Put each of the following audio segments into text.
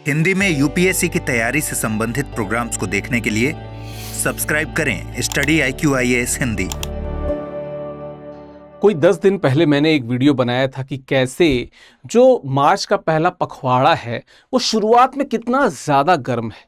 हिंदी में यूपीएससी की तैयारी से संबंधित प्रोग्राम्स को देखने के लिए सब्सक्राइब करें स्टडी IQIAS हिंदी। कोई 10 दिन पहले मैंने एक वीडियो बनाया था कि कैसे जो मार्च का पहला पखवाड़ा है वो शुरुआत में कितना ज़्यादा गर्म है,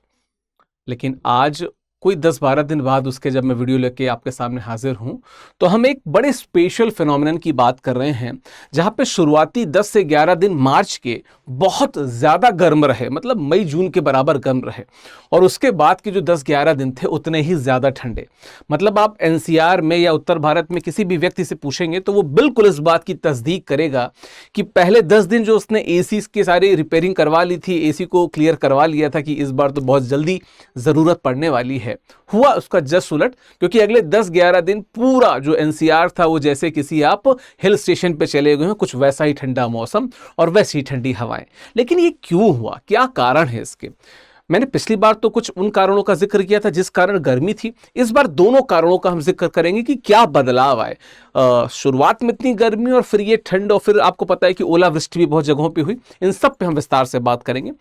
लेकिन आज कोई 10-12 दिन बाद उसके जब मैं वीडियो लेके आपके सामने हाजिर हूं तो हम एक बड़े स्पेशल फिनोमेनन की बात कर रहे हैं, जहां पे शुरुआती 10 से 11 दिन मार्च के बहुत ज़्यादा गर्म रहे, मतलब मई जून के बराबर गर्म रहे, और उसके बाद के जो 10-11 दिन थे उतने ही ज़्यादा ठंडे। मतलब आप NCR में या उत्तर भारत में किसी भी व्यक्ति से पूछेंगे तो वो बिल्कुल इस बात की तस्दीक करेगा कि पहले 10 दिन जो उसने AC की सारी रिपेयरिंग करवा ली थी, AC को क्लियर करवा लिया था कि इस बार तो बहुत जल्दी ज़रूरत पड़ने वाली है, हुआ उसका जस्ट उलट। क्योंकि अगले 10-11 दिन पूरा जो NCR था वो जैसे किसी आप हिल स्टेशन पे चले गए हैं, कुछ वैसा ही ठंडा मौसम और वैसी ठंडी हवाएं। लेकिन ये क्यों हुआ, क्या कारण है इसके? मैंने पिछली बार तो कुछ उन कारणों का जिक्र किया था जिस कारण गर्मी थी, इस बार दोनों कारणों का हम जिक्र करेंगे कि क्या बदलाव आए। शुरुआत में इतनी गर्मी और फिर ये ठंड, और फिर आपको पता है कि ओलावृष्टि भी बहुत जगहों पे हुई। इन सब पे हम विस्तार से बात करेंगे।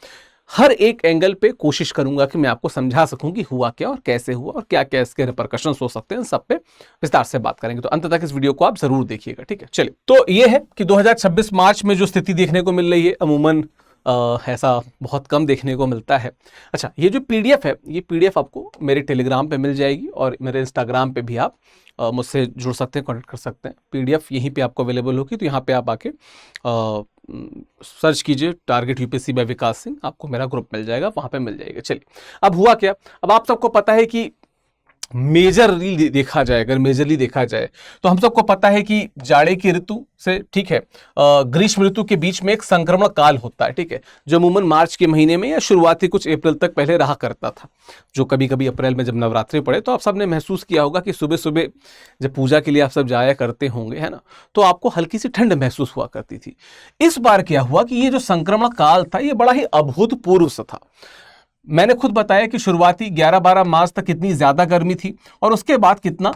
हर एक एंगल पे कोशिश करूंगा कि मैं आपको समझा सकूं कि हुआ क्या और कैसे हुआ और क्या क्या इसके रिपरकशंस हो सकते हैं। इन सब पे विस्तार से बात करेंगे, तो अंत तक इस वीडियो को आप जरूर देखिएगा, ठीक है। चलिए, तो ये है कि 2026 मार्च में जो स्थिति देखने को मिल रही है, अमूमन ऐसा बहुत कम देखने को मिलता है। अच्छा, ये जो PDF है, ये PDF आपको मेरे टेलीग्राम पे मिल जाएगी और मेरे इंस्टाग्राम पे भी आप मुझसे जुड़ सकते हैं, कॉन्टेक्ट कर सकते हैं। PDF यहीं पे आपको अवेलेबल होगी, तो यहाँ पे आप आके सर्च कीजिए टारगेट UPSC बाय विकास सिंह, आपको मेरा ग्रुप मिल जाएगा, वहाँ पे मिल जाएगा। चलिए, अब हुआ क्या? अब आप सबको पता है कि मेजरली देखा जाए, अगर मेजरली देखा जाए तो हम सबको पता है कि जाड़े की ऋतु से, ठीक है, ग्रीष्म ऋतु के बीच में एक संक्रमण काल होता है, ठीक है, जो अमूमन मार्च के महीने में या शुरुआती कुछ अप्रैल तक पहले रहा करता था, जो कभी कभी अप्रैल में जब नवरात्रि पड़े तो आप सबने महसूस किया होगा कि सुबह सुबह जब पूजा के लिए आप सब जाया करते होंगे, है ना, तो आपको हल्की सी ठंड महसूस हुआ करती थी। इस बार क्या हुआ कि ये जो संक्रमण काल था ये बड़ा ही अभूतपूर्व सा था। मैंने खुद बताया कि शुरुआती 11-12 मार्च तक कितनी ज़्यादा गर्मी थी और उसके बाद कितना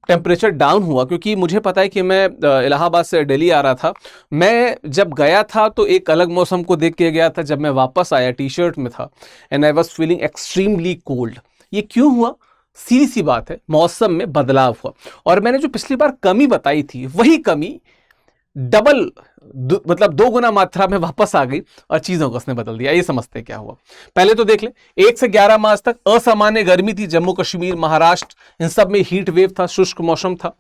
टेम्परेचर डाउन हुआ। क्योंकि मुझे पता है कि मैं इलाहाबाद से दिल्ली आ रहा था, मैं जब गया था तो एक अलग मौसम को देख के गया था, जब मैं वापस आया टी-शर्ट में था, and I was feeling extremely cold. ये क्यों हुआ? सीधी सी बात है, मौसम में बदलाव हुआ। और मैंने जो पिछली बार कमी बताई थी वही कमी डबल, मतलब 2 गुना मात्रा में वापस आ गई और चीजों को उसने बदल दिया। ये समझते क्या हुआ? पहले तो देख ले, 1 से 11 मार्च तक असामान्य गर्मी थी। जम्मू कश्मीर, महाराष्ट्र, इन सब में हीट वेव था, शुष्क मौसम था।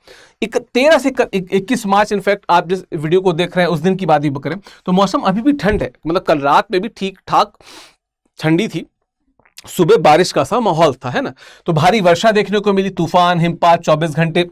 13 से 21 मार्च, इनफैक्ट आप जिस वीडियो को देख रहे हैं उस दिन की बात ही करें तो मौसम अभी भी ठंड है, मतलब कल रात में भी ठीक ठाक ठंडी थी, सुबह बारिश का सा माहौल था, है ना। तो भारी वर्षा देखने को मिली, तूफान, हिमपात, 24 घंटे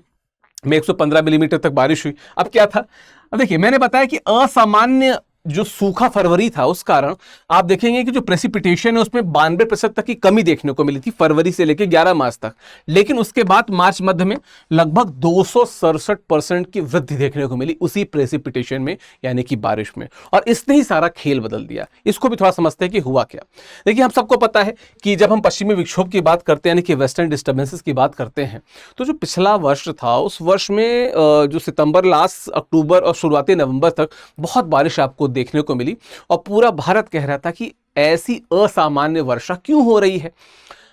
में 115 मिलीमीटर तक बारिश हुई। अब क्या था? अब देखिए, मैंने बताया कि असामान्य जो सूखा फरवरी था उस कारण आप देखेंगे कि जो प्रेसिपिटेशन है उसमें 92% तक की कमी देखने को मिली थी फरवरी से लेकर 11 मार्च तक। लेकिन उसके बाद मार्च मध्य में लगभग 267% की वृद्धि देखने को मिली उसी प्रेसिपिटेशन में, यानी कि बारिश में। और इसने ही सारा खेल बदल दिया। इसको भी थोड़ा समझते हैं कि हुआ क्या। देखिए, हम सबको पता है कि जब हम पश्चिमी विक्षोभ की बात करते हैं, यानी कि वेस्टर्न डिस्टर्बेंसेस की बात करते हैं, तो जो पिछला वर्ष था उस वर्ष में जो सितंबर, लास्ट अक्टूबर और शुरुआती नवंबर तक बहुत बारिश आपको देखने को मिली और पूरा भारत कह रहा था कि ऐसी असामान्य वर्षा क्यों हो रही है।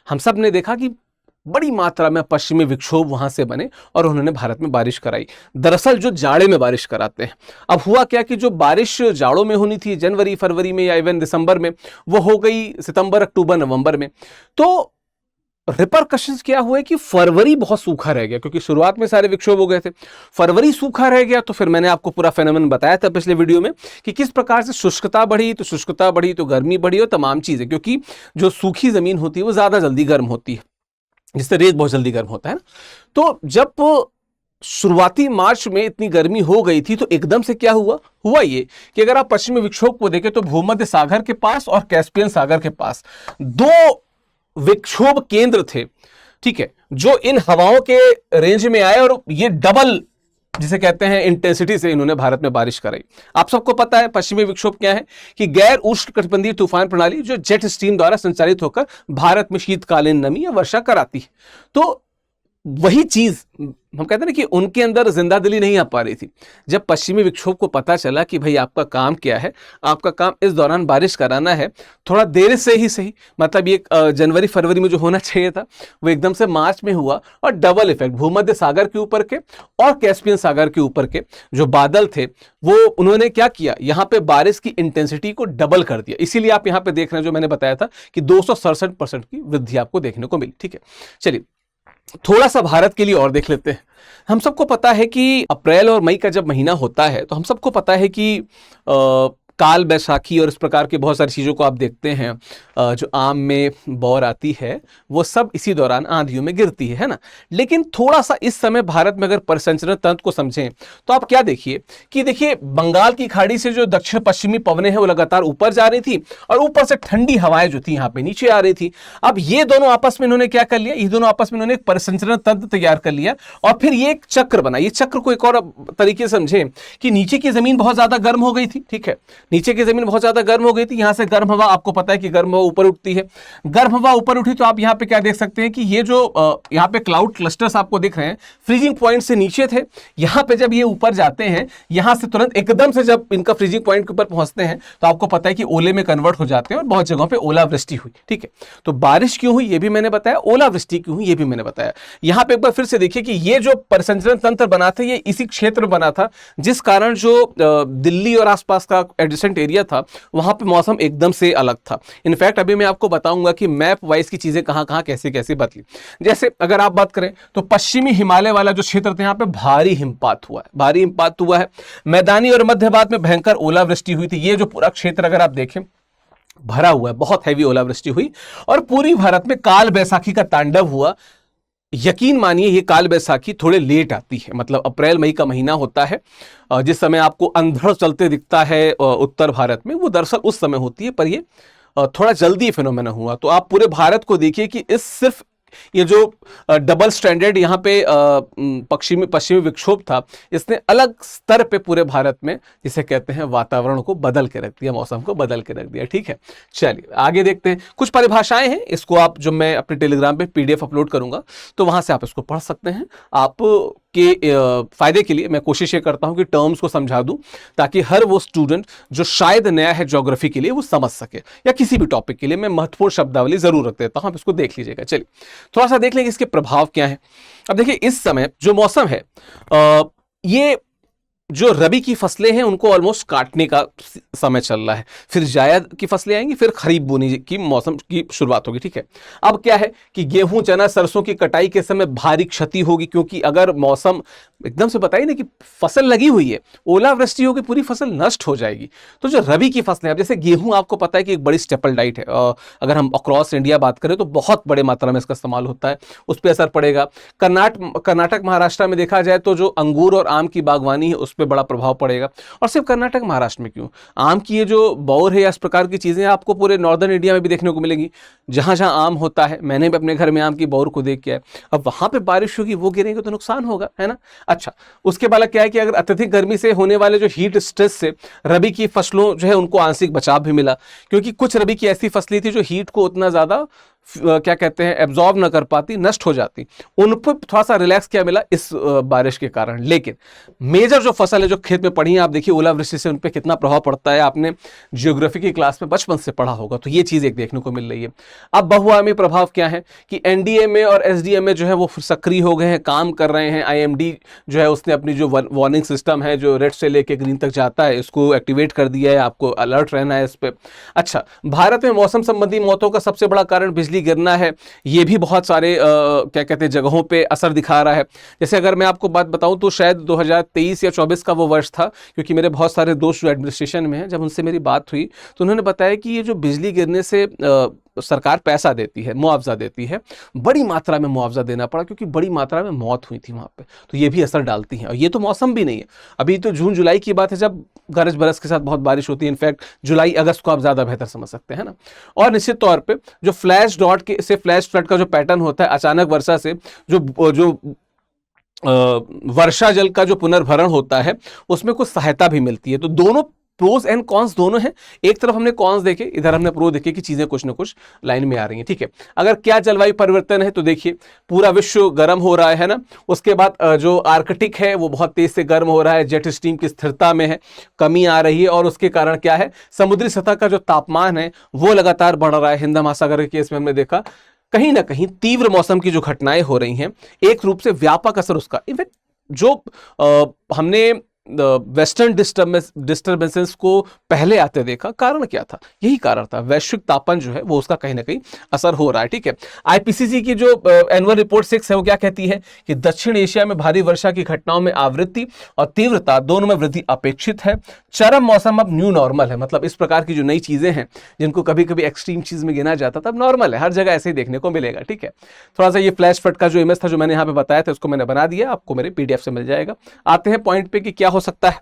हम सब ने देखा कि बड़ी मात्रा में पश्चिमी विक्षोभ वहां से बने और उन्होंने भारत में बारिश कराई। दरअसल जो जाड़े में बारिश कराते हैं। अब हुआ क्या कि जो बारिश जाड़ों में होनी थी जनवरी, फरवरी में या इवन दिसंबर में, वो हो गई सितंबर, अक्टूबर, नवंबर में। तो रिपरकशंस क्या हुए कि फरवरी बहुत सूखा रह गया, क्योंकि शुरुआत में सारे विक्षोभ हो गए थे। फरवरी सूखा रह गया तो फिर मैंने आपको पूरा फेनोमेनन बताया था पिछले वीडियो में कि किस प्रकार से शुष्कता बढ़ी तो गर्मी बढ़ी और तमाम चीजें, क्योंकि जो सूखी जमीन होती है वो ज्यादा जल्दी गर्म होती है, जिससे रेत बहुत जल्दी गर्म होता है ना। तो जब शुरुआती मार्च में इतनी गर्मी हो गई थी तो एकदम से क्या हुआ ये कि अगर आप पश्चिमी विक्षोभ को देखें तो भूमध्य सागर के पास और कैस्पियन सागर के पास 2 विक्षोभ केंद्र थे, ठीक है, जो इन हवाओं के रेंज में आए और ये डबल, जिसे कहते हैं, इंटेंसिटी से इन्होंने भारत में बारिश कराई। आप सबको पता है पश्चिमी विक्षोभ क्या है कि गैर उष्णकटिबंधीय तूफान प्रणाली जो जेट स्ट्रीम द्वारा संचालित होकर भारत में शीतकालीन नमी या वर्षा कराती है। तो वही चीज हम कहते हैं ना कि उनके अंदर जिंदा दिली नहीं आ पा रही थी। जब पश्चिमी विक्षोभ को पता चला कि भाई आपका काम क्या है, आपका काम इस दौरान बारिश कराना है, थोड़ा देर से ही सही, मतलब ये जनवरी फरवरी में जो होना चाहिए था वो एकदम से मार्च में हुआ, और डबल इफेक्ट भूमध्य सागर के ऊपर के और कैस्पियन सागर के ऊपर के जो बादल थे वो उन्होंने क्या किया, यहाँ पे बारिश की इंटेंसिटी को डबल कर दिया। इसीलिए आप यहाँ पे देख रहे हैं जो मैंने बताया था कि 267% की वृद्धि आपको देखने को मिली। ठीक है, चलिए थोड़ा सा भारत के लिए और देख लेते हैं। हम सबको पता है कि अप्रैल और मई का जब महीना होता है तो हम सबको पता है कि काल बैसाखी और इस प्रकार की बहुत सारी चीज़ों को आप देखते हैं, जो आम में बौर आती है वो सब इसी दौरान आंधियों में गिरती है ना। लेकिन थोड़ा सा इस समय भारत में अगर परिसंचरण तंत्र को समझें तो आप क्या देखिए कि देखिए बंगाल की खाड़ी से जो दक्षिण पश्चिमी पवनें हैं वो लगातार ऊपर जा रही थी और ऊपर से ठंडी हवाएं जो थी यहाँ पे नीचे आ रही थी। अब ये दोनों आपस में इन्होंने क्या कर लिया, ये दोनों आपस में इन्होंने एक परिसंचरण तंत्र तैयार कर लिया और फिर ये एक चक्र बना। ये चक्र को एक और तरीके से समझें कि नीचे की जमीन बहुत ज्यादा गर्म हो गई थी, ठीक है, नीचे की जमीन बहुत ज्यादा गर्म हो गई थी, यहां से गर्म हवा, आपको पता है कि गर्म हवा ऊपर उठती है, गर्म हवा ऊपर उठी तो आप यहां पे क्या देख सकते हैं कि ये जो यहां पे क्लाउड क्लस्टर्स आपको दिख रहे हैं फ्रीजिंग पॉइंट से नीचे थे, यहां पे जब ये ऊपर जाते हैं यहां से तुरंत एकदम से जब इनका फ्रीजिंग पॉइंट के ऊपर पहुंचते हैं तो आपको पता है कि ओले में कन्वर्ट हो जाते हैं और बहुत जगहों पे ओलावृष्टि हुई। ठीक है, तो बारिश क्यों हुई ये भी मैंने बताया, ओलावृष्टि क्यों हुई ये भी मैंने बताया। यहां पे एक बार फिर से देखिए कि ये जो परिसंचरण तंत्र बना था ये इसी क्षेत्र में बना था जिस कारण जो दिल्ली और आसपास का एडजेसेंट एरिया था वहां पे मौसम एकदम से अलग था। इनफैक्ट अभी मैं आपको बताऊंगा कि मैप वाइज की चीजें कहां कहां कैसे कैसे बदली। जैसे अगर आप बात करें तो पश्चिमी हिमालय वाला जो क्षेत्र था यहां पे भारी हिमपात हुआ है, भारी हिमपात हुआ है। मैदानी और मध्य भारत में भयंकर ओलावृष्टि हुई थी। ये जो पूरा क्षेत्र अगर आप देखें भरा हुआ है, बहुत हैवी ओलावृष्टि हुई और पूरी भारत में काल बैसाखी का तांडव हुआ। यकीन मानिए ये काल बैसाखी थोड़े लेट आती है, मतलब अप्रैल मई का महीना होता है जिस समय आपको अंधड़ चलते दिखता है उत्तर भारत में, वो दरअसल उस समय होती है, पर ये थोड़ा जल्दी फिनोमेना हुआ। तो आप पूरे भारत को देखिए कि इस सिर्फ ये जो डबल स्टैंडर्ड यहाँ पे पश्चिमी विक्षोभ था इसने अलग स्तर पे पूरे भारत में जिसे कहते हैं वातावरण को बदल के रख दिया, मौसम को बदल के रख दिया। ठीक है, चलिए आगे देखते हैं। कुछ परिभाषाएं हैं, इसको आप जो मैं अपने टेलीग्राम पे पीडीएफ अपलोड करूंगा तो वहां से आप इसको पढ़ सकते हैं। आप के फायदे के लिए मैं कोशिश ये करता हूं कि टर्म्स को समझा दूं ताकि हर वो स्टूडेंट जो शायद नया है ज्योग्राफी के लिए वो समझ सके, या किसी भी टॉपिक के लिए मैं महत्वपूर्ण शब्दावली जरूर रख देता हूं, आप इसको देख लीजिएगा। चलिए थोड़ा सा देख लेंगे इसके प्रभाव क्या है। अब देखिए इस समय जो मौसम है ये जो रबी की फसलें हैं उनको ऑलमोस्ट काटने का समय चल रहा है, फिर जायद की फसलें आएंगी, फिर खरीफ बोने की मौसम की शुरुआत होगी। ठीक है, अब क्या है कि गेहूं चना सरसों की कटाई के समय भारी क्षति होगी, क्योंकि अगर मौसम एकदम से बताइए ना कि फसल लगी हुई है, ओलावृष्टि होगी, पूरी फसल नष्ट हो जाएगी। तो जो रबी की फसलें, अब जैसे गेहूं आपको पता है कि एक बड़ी स्टेपल डाइट है, अगर हम अक्रॉस इंडिया बात करें तो बहुत बड़े मात्रा में इसका इस्तेमाल होता है, उस पर असर पड़ेगा। कर्नाटक महाराष्ट्र में देखा जाए तो जो अंगूर और आम की बागवानी है उस पर बड़ा प्रभाव पड़ेगा। और सिर्फ कर्नाटक महाराष्ट्र में क्यों, आम की ये जो बौर है या इस प्रकार की चीजें आपको पूरे नॉर्दर्न इंडिया में भी देखने को मिलेगी। जहां जहां आम होता है, मैंने भी अपने घर में आम की बौर को देख के आया, अब वहां पे बारिश होगी, वो गिरेगी तो नुकसान होगा, है ना। अच्छा, उसके बाद क्या है कि अगर अत्यधिक गर्मी से होने वाले जो हीट स्ट्रेस से रबी की फसलों जो है उनको आंशिक बचाव भी मिला, क्योंकि कुछ रबी की ऐसी फसलें थी जो हीट को उतना ज्यादा क्या कहते हैं एब्जॉर्ब ना कर पाती, नष्ट हो जाती, उन पर थोड़ा सा रिलैक्स क्या मिला इस बारिश के कारण। लेकिन मेजर जो फसल है जो खेत में पड़ी है, आप देखिए ओलावृष्टि से उन पर कितना प्रभाव पड़ता है, आपने ज्योग्राफी की क्लास में बचपन से पढ़ा होगा, तो ये चीज एक देखने को मिल रही है। अब बहुआयामी प्रभाव क्या है कि एनडीएमए और एसडीएमए जो है वो सक्रिय हो गए हैं, काम कर रहे हैं। आईएमडी जो है उसने अपनी जो वार्निंग सिस्टम है जो रेड से लेके ग्रीन तक जाता है इसको एक्टिवेट कर दिया है, आपको अलर्ट रहना है इस पर। अच्छा, भारत में मौसम संबंधी मौतों का सबसे बड़ा कारण बिजली गिरना है, ये भी बहुत सारे क्या कहते हैं जगहों पे असर दिखा रहा है। जैसे अगर मैं आपको बात बताऊं तो शायद 2023 या 24 का वो वर्ष था, क्योंकि मेरे बहुत सारे दोस्त जो एडमिनिस्ट्रेशन में हैं, जब उनसे मेरी बात हुई तो उन्होंने बताया कि ये जो बिजली गिरने से सरकार पैसा देती है, मुआवजा देती है, बड़ी मात्रा में मुआवजा देना पड़ा क्योंकि बड़ी मात्रा में मौत हुई थी वहां पे, तो ये भी असर डालती है। और ये तो मौसम भी नहीं है, अभी तो जून जुलाई की बात है जब गरज बरस के साथ बहुत बारिश होती है। इनफैक्ट जुलाई अगस्त को आप ज्यादा बेहतर समझ सकते हैं ना। और निश्चित तौर पे जो फ्लैश डॉट के से फ्लैश फ्लड का जो पैटर्न होता है, अचानक वर्षा से जो वर्षा जल का जो पुनर्भरण होता है उसमें कुछ सहायता भी मिलती है। तो दोनों प्रोज एंड कॉन्स दोनों हैं। एक तरफ हमने कॉन्स देखे, इधर हमने प्रो देखे कि चीजें कुछ ना कुछ लाइन में आ रही हैं, ठीक है। अगर क्या जलवायु परिवर्तन है तो देखिए पूरा विश्व गर्म हो रहा है ना। उसके बाद जो आर्कटिक है वो बहुत तेज से गर्म हो रहा है, जेट स्ट्रीम की स्थिरता में है कमी आ रही है, और उसके कारण क्या है, समुद्री सतह का जो तापमान है वो लगातार बढ़ रहा है। हिंद महासागर के केस में हमने देखा कहीं ना कहीं तीव्र मौसम की जो घटनाएं हो रही हैं, एक रूप से व्यापक असर उसका। इनफैक्ट जो हमने वेस्टर्न डिस्टर्बेंसेस को पहले आते देखा, कारण क्या था, यही कारण था, वैश्विक तापन जो है वो उसका कहीं ना कहीं असर हो रहा है, ठीक है। आईपीसीसी की जो एनुअल रिपोर्ट 6 है वो क्या कहती है कि दक्षिण एशिया में भारी वर्षा की घटनाओं में आवृत्ति और तीव्रता दोनों में वृद्धि अपेक्षित है। चरम मौसम अब न्यू नॉर्मल है, मतलब इस प्रकार की जो नई चीजें हैं जिनको कभी कभी एक्सट्रीम चीज में गिना जाता था, अब नॉर्मल है, हर जगह ऐसे ही देखने को मिलेगा, ठीक है। थोड़ा सा ये फ्लैश फ्लड का जो इमेज था जो मैंने यहाँ पे बताया था उसको मैंने बना दिया, आपको मेरे पीडीएफ से मिल जाएगा। आते हैं पॉइंट पे कि क्या हो सकता है।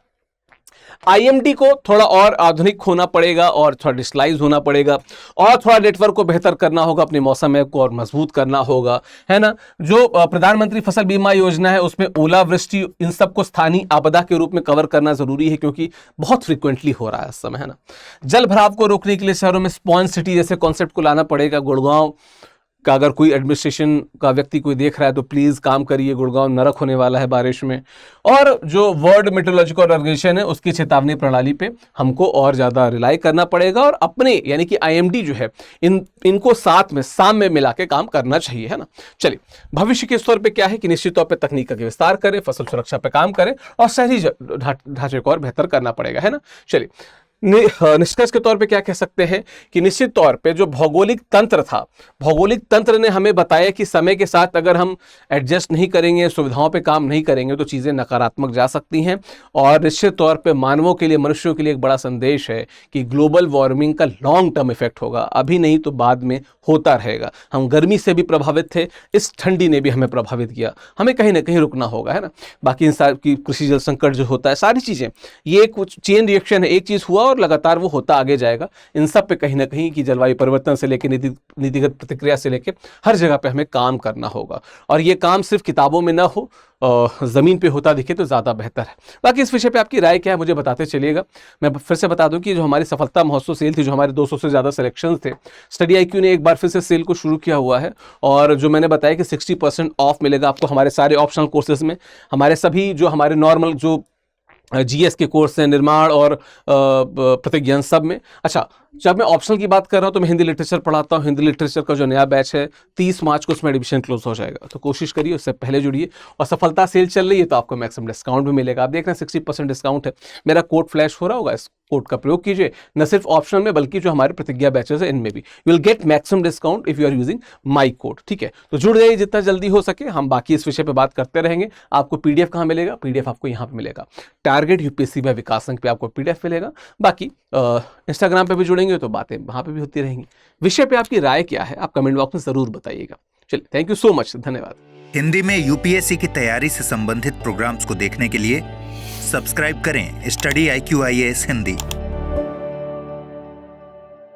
आईएमडी को थोड़ा और आधुनिक होना पड़ेगा और थोड़ा डिजिटलाइज होना पड़ेगा और थोड़ा नेटवर्क को बेहतर करना होगा, अपने मौसम ऐप को और मजबूत करना होगा, है ना। जो प्रधानमंत्री फसल बीमा योजना है उसमें ओलावृष्टि इन सबको स्थानीय आपदा के रूप में कवर करना जरूरी है क्योंकि बहुत फ्रीक्वेंटली हो रहा है इस समय, है ना। जल भराव को रोकने के लिए शहरों में स्पॉन्ज सिटी जैसे कॉन्सेप्ट को लाना पड़ेगा। गुड़गांव का अगर कोई एडमिनिस्ट्रेशन का व्यक्ति कोई देख रहा है तो प्लीज काम करिए, गुड़गांव नरक होने वाला है बारिश में। और जो वर्ल्ड मेट्रोलॉजिकल ऑर्गेनाइजेशन है उसकी चेतावनी प्रणाली पे हमको और ज्यादा रिलाई करना पड़ेगा और अपने यानी कि आईएमडी जो है इनको साथ में साम में मिला के काम करना चाहिए, है ना। चलिए, भविष्य के स्तर पे क्या है कि निश्चित तौर पे तकनीक का विस्तार करें, फसल सुरक्षा पे काम करें और शहरी ढांचे को और बेहतर करना पड़ेगा, है ना। चलिए, निष्कर्ष के तौर पे क्या कह सकते हैं कि निश्चित तौर पे जो भौगोलिक तंत्र था, भौगोलिक तंत्र ने हमें बताया कि समय के साथ अगर हम एडजस्ट नहीं करेंगे, सुविधाओं पे काम नहीं करेंगे तो चीज़ें नकारात्मक जा सकती हैं। और निश्चित तौर पे मानवों के लिए, मनुष्यों के लिए एक बड़ा संदेश है कि ग्लोबल वार्मिंग का लॉन्ग टर्म इफेक्ट होगा, अभी नहीं तो बाद में होता रहेगा। हम गर्मी से भी प्रभावित थे, इस ठंडी ने भी हमें प्रभावित किया, हमें कहीं ना कहीं रुकना होगा, है ना। बाकी इंसान की कृषि जल संकट जो होता है, सारी चीज़ें, ये कुछ चेन रिएक्शन है, एक चीज़ हुआ और लगातार वो होता आगे जाएगा। इन सब पे कहीं ना कहीं कि जलवायु परिवर्तन से लेकर नीतिगत प्रतिक्रिया से लेकर हर जगह पे हमें काम करना होगा और ये काम सिर्फ किताबों में ना हो, जमीन पे होता दिखे तो ज्यादा बेहतर है। बाकी इस विषय पे आपकी राय क्या है मुझे बताते चलिएगा। मैं फिर से बता दूं कि जो हमारी सफलता महोत्सव सेल थी, जो हमारे 200 से ज्यादा सिलेक्शन थे, स्टडी आईक्यू ने एक बार फिर से सेल को शुरू किया हुआ है और जो मैंने बताया कि 60% ऑफ मिलेगा आपको हमारे सारे ऑप्शनल कोर्सेज में, हमारे सभी जो हमारे नॉर्मल जो जीएस के कोर्स हैं, निर्माण और प्रतिज्ञान सब में। अच्छा, जब मैं ऑप्शनल की बात कर रहा हूं तो मैं हिंदी लिटरेचर पढ़ाता हूं। हिंदी लिटरेचर का जो नया बैच है 30 मार्च को उसमें एडमिशन क्लोज हो जाएगा, तो कोशिश करिए उससे पहले जुड़िए। और सफलता सेल चल रही है तो आपको मैक्सिमम डिस्काउंट भी मिलेगा। आप देख रहे हैं 60% डिस्काउंट है। मेरा कोड फ्लैश हो रहा होगा, इस कोड का प्रयोग कीजिए, न सिर्फ ऑप्शनल में बल्कि जो हमारे प्रतिज्ञा बैचेस है इनमें भी you will get maximum discount if you are using my code, ठीक है। तो जुड़ जाइए जितना जल्दी हो सके, हम बाकी इस विषय पर बात करते रहेंगे। आपको पीडीएफ कहाँ मिलेगा? पीडीएफ आपको यहाँ पे मिलेगा, टारगेट यूपीएससी बाय विकास संघ पे आपको पीडीएफ मिलेगा। बाकी इंस्टाग्राम पे भी जुड़ेंगे तो बातें वहां पे भी होती रहेंगी। विषय पे आपकी राय क्या है आप कमेंट बॉक्स में जरूर बताइएगा। चलिए, थैंक यू सो मच, धन्यवाद। हिंदी में यूपीएससी की तैयारी से संबंधित प्रोग्राम्स को देखने के लिए सब्सक्राइब करें स्टडी IQ IAS हिंदी।